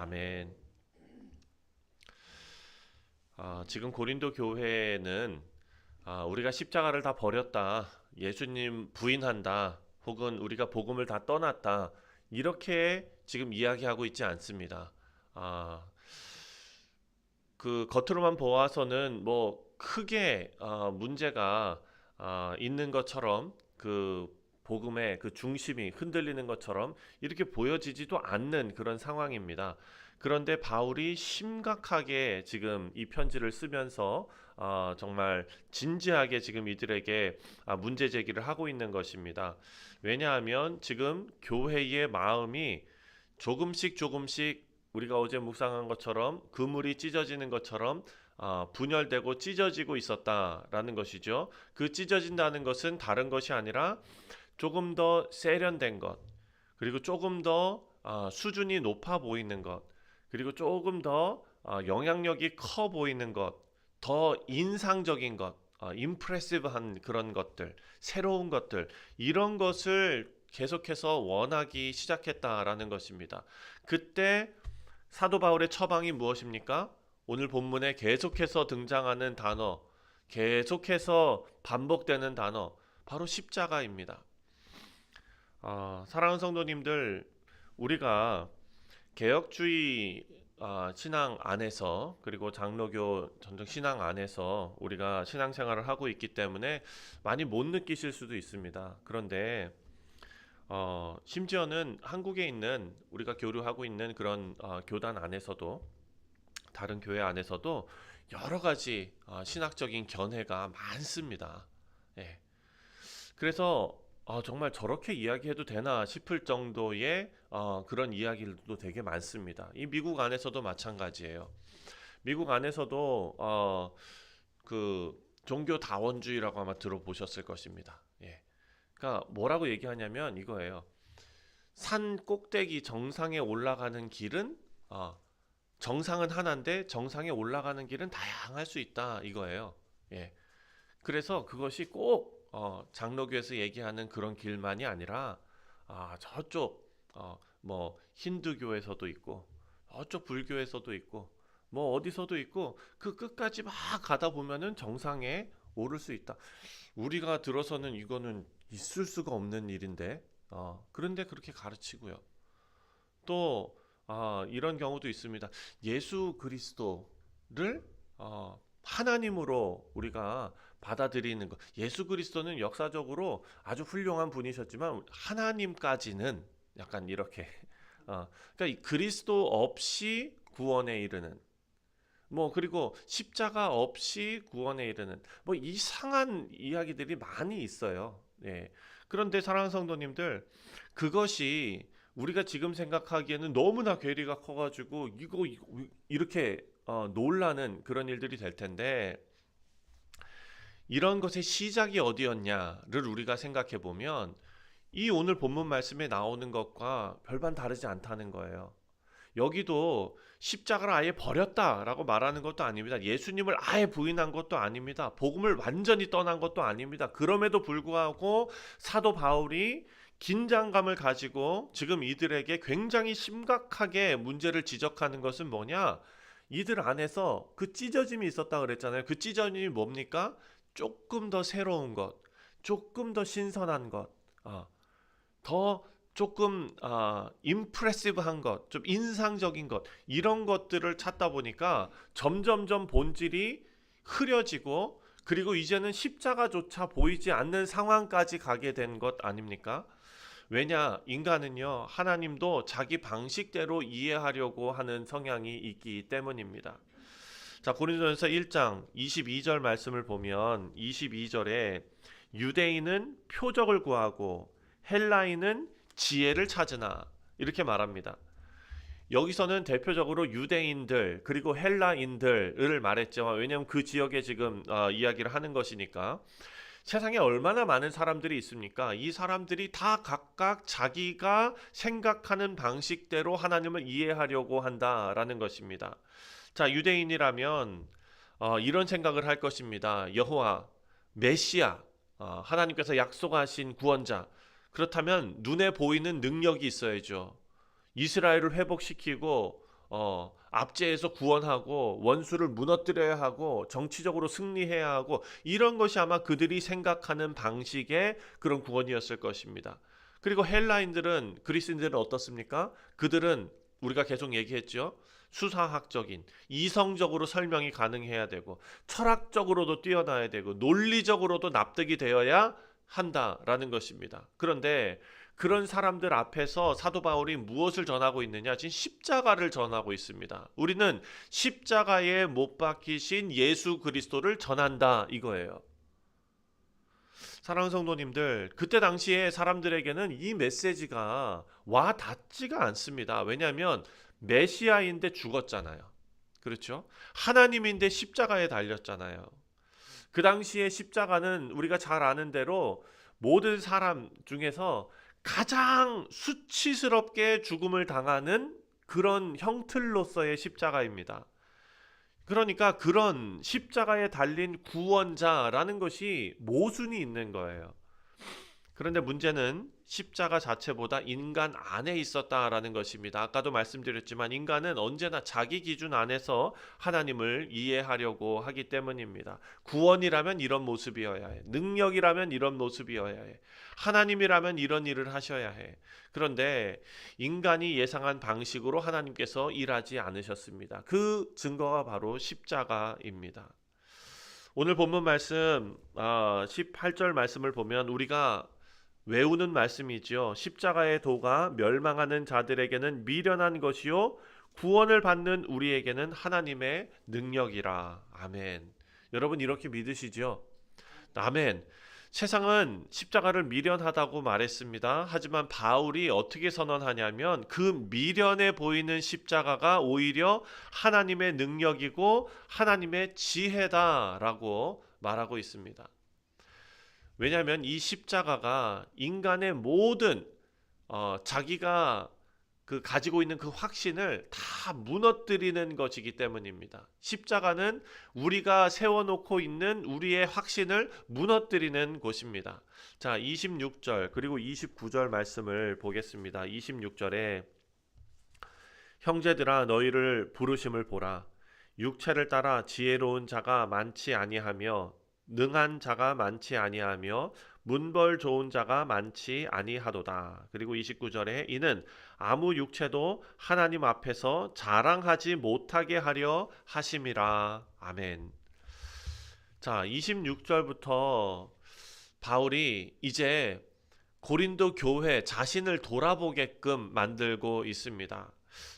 아멘. 지금 고린도 교회는 우리가 십자가를 다 버렸다, 예수님 부인한다, 혹은 우리가 복음을 다 떠났다, 이렇게 지금 이야기하고 있지 않습니다. 아, 그 겉으로만 보아서는 뭐 크게 문제가 있는 것처럼, 그 복음의 그 중심이 흔들리는 것처럼 이렇게 보여지지도 않는 그런 상황입니다. 그런데 바울이 심각하게 지금 이 편지를 쓰면서 정말 진지하게 지금 이들에게 문제 제기를 하고 있는 것입니다. 왜냐하면 지금 교회의 마음이 조금씩 조금씩, 우리가 어제 묵상한 것처럼 그물이 찢어지는 것처럼 분열되고 찢어지고 있었다라는 것이죠. 그 찢어진다는 것은 다른 것이 아니라 조금 더 세련된 것, 그리고 조금 더 수준이 높아 보이는 것, 그리고 조금 더 영향력이 커 보이는 것, 더 인상적인 것, 임프레시브한 그런 것들, 새로운 것들, 이런 것을 계속해서 원하기 시작했다라는 것입니다. 그때 사도 바울의 처방이 무엇입니까? 오늘 본문에 계속해서 등장하는 단어, 계속해서 반복되는 단어, 바로 십자가입니다. 사랑하는 성도님들, 우리가 개혁주의 신앙 안에서, 그리고 장로교 전통 신앙 안에서 우리가 신앙생활을 하고 있기 때문에 많이 못 느끼실 수도 있습니다. 그런데 심지어는 한국에 있는, 우리가 교류하고 있는 그런 교단 안에서도, 다른 교회 안에서도 여러 가지 신학적인 견해가 많습니다. 예. 그래서 정말 저렇게 이야기해도 되나 싶을 정도의 그런 이야기들도 되게 많습니다. 이 미국 안에서도 마찬가지예요. 미국 안에서도 그 종교 다원주의라고 아마 들어보셨을 것입니다. 예. 그러니까 뭐라고 얘기하냐면 이거예요. 산 꼭대기 정상에 올라가는 길은 정상은 하나인데 정상에 올라가는 길은 다양할 수 있다, 이거예요. 예. 그래서 그것이 꼭 장로교에서 얘기하는 그런 길만이 아니라 저쪽 뭐 힌두교에서도 있고, 저쪽 불교에서도 있고, 뭐 어디서도 있고, 그 끝까지 막 가다 보면은 정상에 오를 수 있다. 우리가 들어서는 이거는 있을 수가 없는 일인데, 그런데 그렇게 가르치고요. 또 이런 경우도 있습니다. 예수 그리스도를 하나님으로 우리가 받아들이는 것. 예수 그리스도는 역사적으로 아주 훌륭한 분이셨지만 하나님까지는 약간 이렇게 그러니까 이 그리스도 없이 구원에 이르는, 뭐 그리고 십자가 없이 구원에 이르는, 뭐 이상한 이야기들이 많이 있어요. 예. 그런데 사랑하는 성도님들, 그것이 우리가 지금 생각하기에는 너무나 괴리가 커가지고 이거 이렇게 놀라는 그런 일들이 될 텐데, 이런 것의 시작이 어디였냐를 우리가 생각해 보면 이 오늘 본문 말씀에 나오는 것과 별반 다르지 않다는 거예요. 여기도 십자가를 아예 버렸다라고 말하는 것도 아닙니다. 예수님을 아예 부인한 것도 아닙니다. 복음을 완전히 떠난 것도 아닙니다. 그럼에도 불구하고 사도 바울이 긴장감을 가지고 지금 이들에게 굉장히 심각하게 문제를 지적하는 것은 뭐냐? 이들 안에서 그 찢어짐이 있었다 그랬잖아요. 그 찢어짐이 뭡니까? 조금 더 새로운 것, 조금 더 신선한 것, 더 조금 임프레시브한 것, 좀 인상적인 것, 이런 것들을 찾다 보니까 점점점 본질이 흐려지고, 그리고 이제는 십자가조차 보이지 않는 상황까지 가게 된 것 아닙니까? 왜냐, 인간은요, 하나님도 자기 방식대로 이해하려고 하는 성향이 있기 때문입니다. 자, 고린도전서 1장 22절 말씀을 보면 22절에 유대인은 표적을 구하고 헬라인은 지혜를 찾으나, 이렇게 말합니다. 여기서는 대표적으로 유대인들 그리고 헬라인들을 말했죠. 왜냐하면 그 지역에 지금 이야기를 하는 것이니까. 세상에 얼마나 많은 사람들이 있습니까? 이 사람들이 다 각각 자기가 생각하는 방식대로 하나님을 이해하려고 한다라는 것입니다. 자, 유대인이라면 이런 생각을 할 것입니다. 여호와, 메시아, 하나님께서 약속하신 구원자, 그렇다면 눈에 보이는 능력이 있어야죠. 이스라엘을 회복시키고 압제해서 구원하고 원수를 무너뜨려야 하고 정치적으로 승리해야 하고 이런 것이 아마 그들이 생각하는 방식의 그런 구원이었을 것입니다. 그리고 헬라인들은 그리스인들은 어떻습니까? 그들은 우리가 계속 얘기했죠. 수사학적인 이성적으로 설명이 가능해야 되고 철학적으로도 뛰어나야 되고 논리적으로도 납득이 되어야 한다라는 것입니다. 그런데 그런 사람들 앞에서 사도 바울이 무엇을 전하고 있느냐? 지금 십자가를 전하고 있습니다. 우리는 십자가에 못 박히신 예수 그리스도를 전한다 이거예요. 사랑하는 성도님들, 그때 당시에 사람들에게는 이 메시지가 와 닿지가 않습니다. 왜냐하면 메시아인데 죽었잖아요. 그렇죠? 하나님인데 십자가에 달렸잖아요. 그 당시에 십자가는 우리가 잘 아는 대로 모든 사람 중에서 가장 수치스럽게 죽음을 당하는 그런 형틀로서의 십자가입니다. 그러니까 그런 십자가에 달린 구원자라는 것이 모순이 있는 거예요. 그런데 문제는 십자가 자체보다 인간 안에 있었다라는 것입니다. 아까도 말씀드렸지만 인간은 언제나 자기 기준 안에서 하나님을 이해하려고 하기 때문입니다. 구원이라면 이런 모습이어야 해. 능력이라면 이런 모습이어야 해. 하나님이라면 이런 일을 하셔야 해. 그런데 인간이 예상한 방식으로 하나님께서 일하지 않으셨습니다. 그 증거가 바로 십자가입니다. 오늘 본문 말씀 18절 말씀을 보면 우리가 외우는 말씀이지요. 십자가의 도가 멸망하는 자들에게는 미련한 것이요 구원을 받는 우리에게는 하나님의 능력이라. 아멘. 여러분 이렇게 믿으시죠? 아멘. 세상은 십자가를 미련하다고 말했습니다. 하지만 바울이 어떻게 선언하냐면 그 미련해 보이는 십자가가 오히려 하나님의 능력이고 하나님의 지혜다라고 말하고 있습니다. 왜냐하면 이 십자가가 인간의 모든 자기가 가지고 있는 그 확신을 다 무너뜨리는 것이기 때문입니다. 십자가는 우리가 세워놓고 있는 우리의 확신을 무너뜨리는 곳입니다. 자, 26절 그리고 29절 말씀을 보겠습니다. 26절에 형제들아 너희를 부르심을 보라. 육체를 따라 지혜로운 자가 많지 아니하며 능한 자가 많지 아니하며 문벌 좋은 자가 많지 아니하도다. 그리고 29절에 이는 아무 육체도 하나님 앞에서 자랑하지 못하게 하려 하심이라. 아멘. 자, 26절부터 바울이 이제 고린도 교회 자신을 돌아보게끔 만들고 있습니다.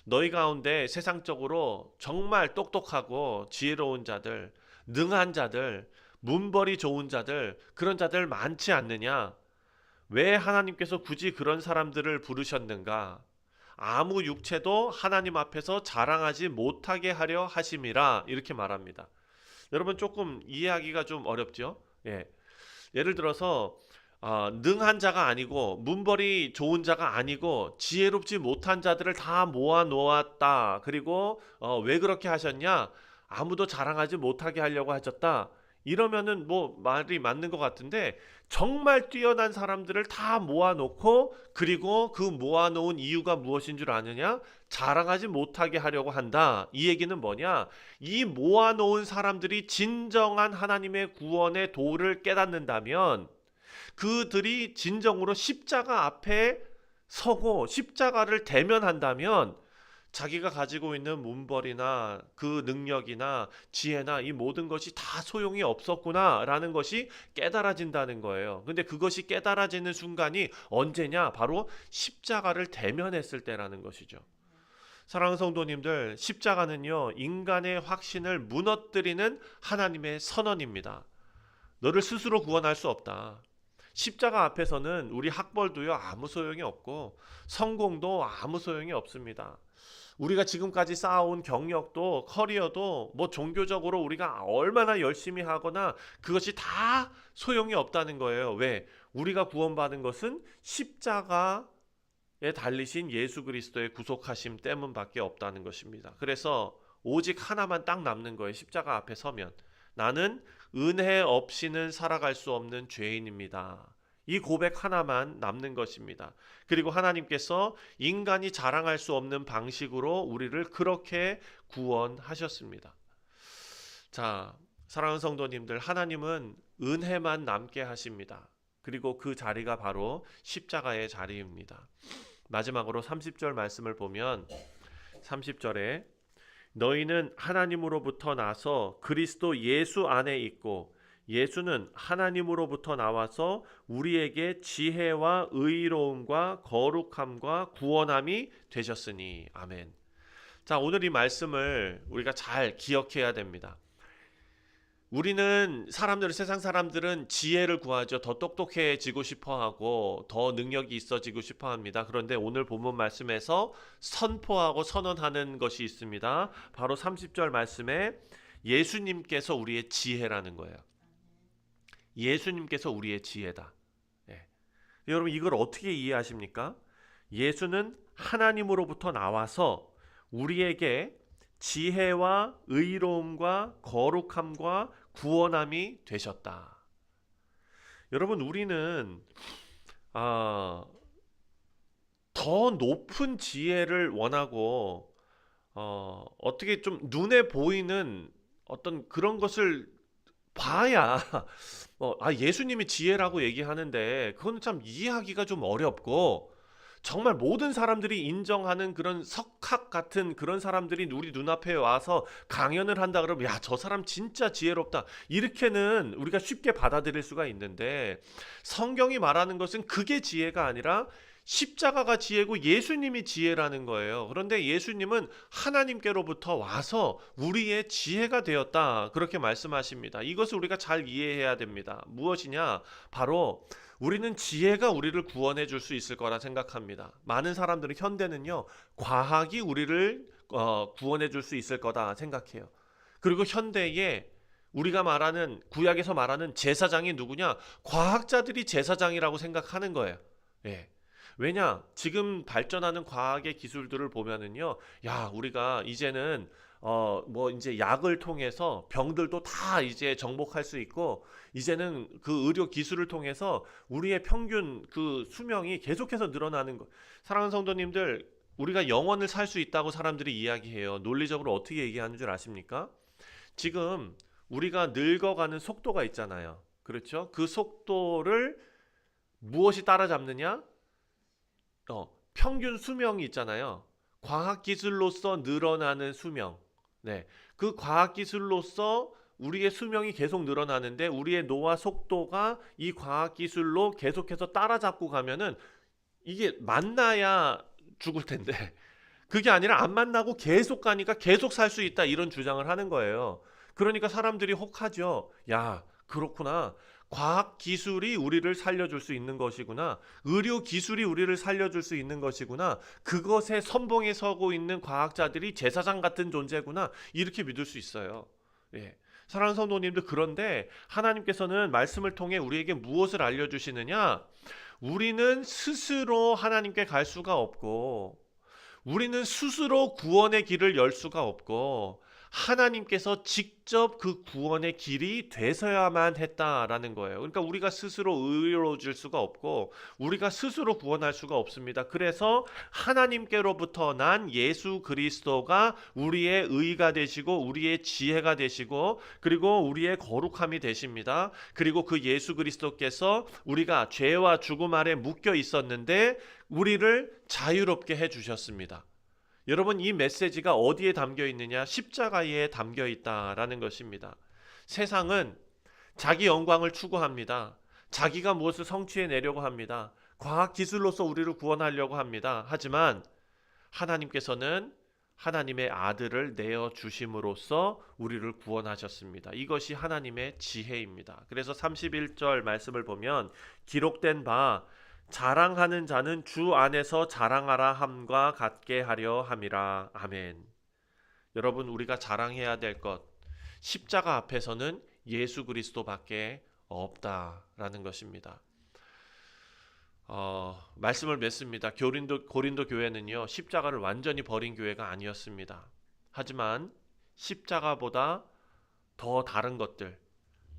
너희 가운데 세상적으로 정말 똑똑하고 지혜로운 자들, 능한 자들, 문벌이 좋은 자들, 그런 자들 많지 않느냐? 왜 하나님께서 굳이 그런 사람들을 부르셨는가? 아무 육체도 하나님 앞에서 자랑하지 못하게 하려 하심이라 이렇게 말합니다. 여러분 조금 이해하기가 좀 어렵죠? 예. 예를 들어서 능한 자가 아니고 문벌이 좋은 자가 아니고 지혜롭지 못한 자들을 다 모아 놓았다. 그리고 왜 그렇게 하셨냐? 아무도 자랑하지 못하게 하려고 하셨다. 이러면은 뭐 말이 맞는 것 같은데 정말 뛰어난 사람들을 다 모아놓고 그리고 그 모아놓은 이유가 무엇인 줄 아느냐? 자랑하지 못하게 하려고 한다. 이 얘기는 뭐냐? 이 모아놓은 사람들이 진정한 하나님의 구원의 도를 깨닫는다면 그들이 진정으로 십자가 앞에 서고 십자가를 대면한다면 자기가 가지고 있는 문벌이나 그 능력이나 지혜나 이 모든 것이 다 소용이 없었구나라는 것이 깨달아진다는 거예요. 근데 그것이 깨달아지는 순간이 언제냐? 바로 십자가를 대면했을 때라는 것이죠. 사랑하는 성도님들, 십자가는요, 인간의 확신을 무너뜨리는 하나님의 선언입니다. 너를 스스로 구원할 수 없다. 십자가 앞에서는 우리 학벌도요 아무 소용이 없고 성공도 아무 소용이 없습니다. 우리가 지금까지 쌓아온 경력도 커리어도 뭐 종교적으로 우리가 얼마나 열심히 하거나 그것이 다 소용이 없다는 거예요. 왜? 우리가 구원받은 것은 십자가에 달리신 예수 그리스도의 구속하심 때문밖에 없다는 것입니다. 그래서 오직 하나만 딱 남는 거예요. 십자가 앞에 서면 나는 은혜 없이는 살아갈 수 없는 죄인입니다. 이 고백 하나만 남는 것입니다. 그리고 하나님께서 인간이 자랑할 수 없는 방식으로 우리를 그렇게 구원하셨습니다. 자, 사랑하는 성도님들, 하나님은 은혜만 남게 하십니다. 그리고 그 자리가 바로 십자가의 자리입니다. 마지막으로 30절 말씀을 보면 30절에 너희는 하나님으로부터 나서 그리스도 예수 안에 있고 예수는 하나님으로부터 나와서 우리에게 지혜와 의로움과 거룩함과 구원함이 되셨으니. 아멘. 자, 오늘 이 말씀을 우리가 잘 기억해야 됩니다. 우리는 세상 사람들은 지혜를 구하죠. 더 똑똑해지고 싶어하고 더 능력이 있어지고 싶어합니다. 그런데 오늘 본문 말씀에서 선포하고 선언하는 것이 있습니다. 바로 30절 말씀에 예수님께서 우리의 지혜라는 거예요. 예수님께서 우리의 지혜다. 예. 여러분 이걸 어떻게 이해하십니까? 예수는 하나님으로부터 나와서 우리에게 지혜와 의로움과 거룩함과 구원함이 되셨다. 여러분 우리는 더 높은 지혜를 원하고 어떻게 좀 눈에 보이는 어떤 그런 것을 봐야 예수님이 지혜라고 얘기하는데 그건 참 이해하기가 좀 어렵고 정말 모든 사람들이 인정하는 그런 석학 같은 그런 사람들이 우리 눈앞에 와서 강연을 한다 그러면 야, 저 사람 진짜 지혜롭다. 이렇게는 우리가 쉽게 받아들일 수가 있는데 성경이 말하는 것은 그게 지혜가 아니라 십자가가 지혜고 예수님이 지혜라는 거예요. 그런데 예수님은 하나님께로부터 와서 우리의 지혜가 되었다. 그렇게 말씀하십니다. 이것을 우리가 잘 이해해야 됩니다. 무엇이냐? 바로 우리는 지혜가 우리를 구원해 줄 수 있을 거라 생각합니다. 많은 사람들은 현대는요, 과학이 우리를 구원해 줄 수 있을 거다 생각해요. 그리고 현대에 우리가 말하는 구약에서 말하는 제사장이 누구냐? 과학자들이 제사장이라고 생각하는 거예요. 예. 왜냐? 지금 발전하는 과학의 기술들을 보면은요, 야, 우리가 이제는 이제 약을 통해서 병들도 다 이제 정복할 수 있고, 이제는 그 의료 기술을 통해서 우리의 평균 그 수명이 계속해서 늘어나는 거. 사랑하는 성도님들, 우리가 영원을 살 수 있다고 사람들이 이야기해요. 논리적으로 어떻게 얘기하는 줄 아십니까? 지금 우리가 늙어가는 속도가 있잖아요. 그렇죠? 그 속도를 무엇이 따라잡느냐? 평균 수명이 있잖아요. 과학기술로서 늘어나는 수명. 네. 그 과학기술로서 우리의 수명이 계속 늘어나는데 우리의 노화 속도가 이 과학기술로 계속해서 따라잡고 가면은 이게 만나야 죽을 텐데 그게 아니라 안 만나고 계속 가니까 계속 살 수 있다 이런 주장을 하는 거예요. 그러니까 사람들이 혹하죠. 야, 그렇구나. 과학 기술이 우리를 살려줄 수 있는 것이구나. 의료 기술이 우리를 살려줄 수 있는 것이구나. 그것에 선봉에 서고 있는 과학자들이 제사장 같은 존재구나. 이렇게 믿을 수 있어요. 예. 사랑하는 성도님들, 그런데 하나님께서는 말씀을 통해 우리에게 무엇을 알려주시느냐? 우리는 스스로 하나님께 갈 수가 없고 우리는 스스로 구원의 길을 열 수가 없고 하나님께서 직접 그 구원의 길이 되셔야만 했다라는 거예요. 그러니까 우리가 스스로 의로워질 수가 없고 우리가 스스로 구원할 수가 없습니다. 그래서 하나님께로부터 난 예수 그리스도가 우리의 의가 되시고 우리의 지혜가 되시고 그리고 우리의 거룩함이 되십니다. 그리고 그 예수 그리스도께서 우리가 죄와 죽음 아래 묶여 있었는데 우리를 자유롭게 해주셨습니다. 여러분 이 메시지가 어디에 담겨 있느냐? 십자가에 담겨 있다라는 것입니다. 세상은 자기 영광을 추구합니다. 자기가 무엇을 성취해내려고 합니다. 과학기술로서 우리를 구원하려고 합니다. 하지만 하나님께서는 하나님의 아들을 내어주심으로써 우리를 구원하셨습니다. 이것이 하나님의 지혜입니다. 그래서 31절 말씀을 보면 기록된 바 자랑하는 자는 주 안에서 자랑하라 함과 같게 하려 함이라. 아멘. 여러분 우리가 자랑해야 될 것 십자가 앞에서는 예수 그리스도밖에 없다라는 것입니다. 말씀을 맺습니다. 고린도 교회는요 십자가를 완전히 버린 교회가 아니었습니다. 하지만 십자가보다 더 다른 것들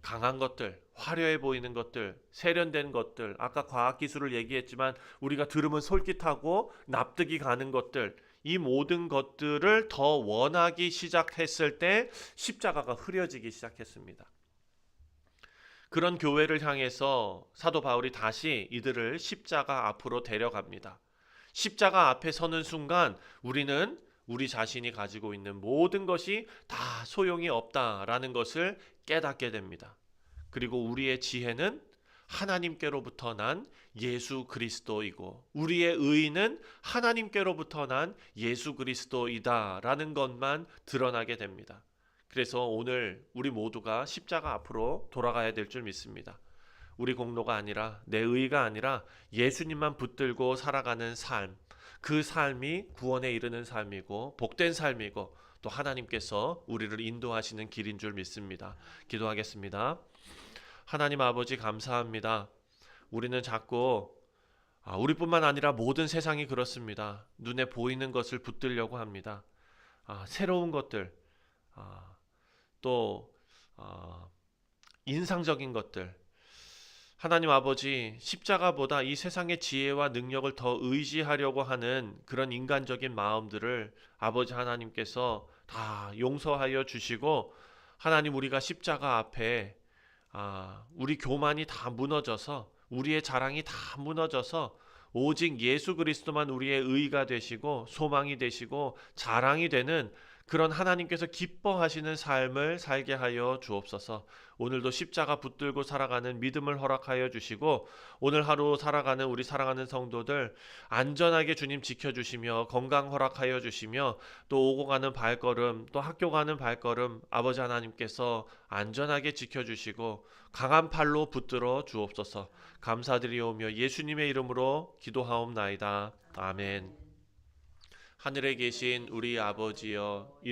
강한 것들, 화려해 보이는 것들, 세련된 것들, 아까 과학기술을 얘기했지만 우리가 들으면 솔깃하고 납득이 가는 것들, 이 모든 것들을 더 원하기 시작했을 때 십자가가 흐려지기 시작했습니다. 그런 교회를 향해서 사도 바울이 다시 이들을 십자가 앞으로 데려갑니다. 십자가 앞에 서는 순간 우리는 우리 자신이 가지고 있는 모든 것이 다 소용이 없다라는 것을 깨닫게 됩니다. 그리고 우리의 지혜는 하나님께로부터 난 예수 그리스도이고 우리의 의의는 하나님께로부터 난 예수 그리스도이다라는 것만 드러나게 됩니다. 그래서 오늘 우리 모두가 십자가 앞으로 돌아가야 될 줄 믿습니다. 우리 공로가 아니라 내 의의가 아니라 예수님만 붙들고 살아가는 삶, 그 삶이 구원에 이르는 삶이고 복된 삶이고 또 하나님께서 우리를 인도하시는 길인 줄 믿습니다. 기도하겠습니다. 하나님 아버지 감사합니다. 우리는 자꾸 우리뿐만 아니라 모든 세상이 그렇습니다. 눈에 보이는 것을 붙들려고 합니다. 새로운 것들, 또 인상적인 것들, 하나님 아버지 십자가보다 이 세상의 지혜와 능력을 더 의지하려고 하는 그런 인간적인 마음들을 아버지 하나님께서 다 용서하여 주시고 하나님 우리가 십자가 앞에 우리 교만이 다 무너져서 우리의 자랑이 다 무너져서 오직 예수 그리스도만 우리의 의가 되시고 소망이 되시고 자랑이 되는 그런 하나님께서 기뻐하시는 삶을 살게 하여 주옵소서. 오늘도 십자가 붙들고 살아가는 믿음을 허락하여 주시고 오늘 하루 살아가는 우리 사랑하는 성도들 안전하게 주님 지켜주시며 건강 허락하여 주시며 또 오고 가는 발걸음 또 학교 가는 발걸음 아버지 하나님께서 안전하게 지켜주시고 강한 팔로 붙들어 주옵소서. 감사드리오며 예수님의 이름으로 기도하옵나이다. 아멘. 하늘에 계신 우리 아버지여 이름이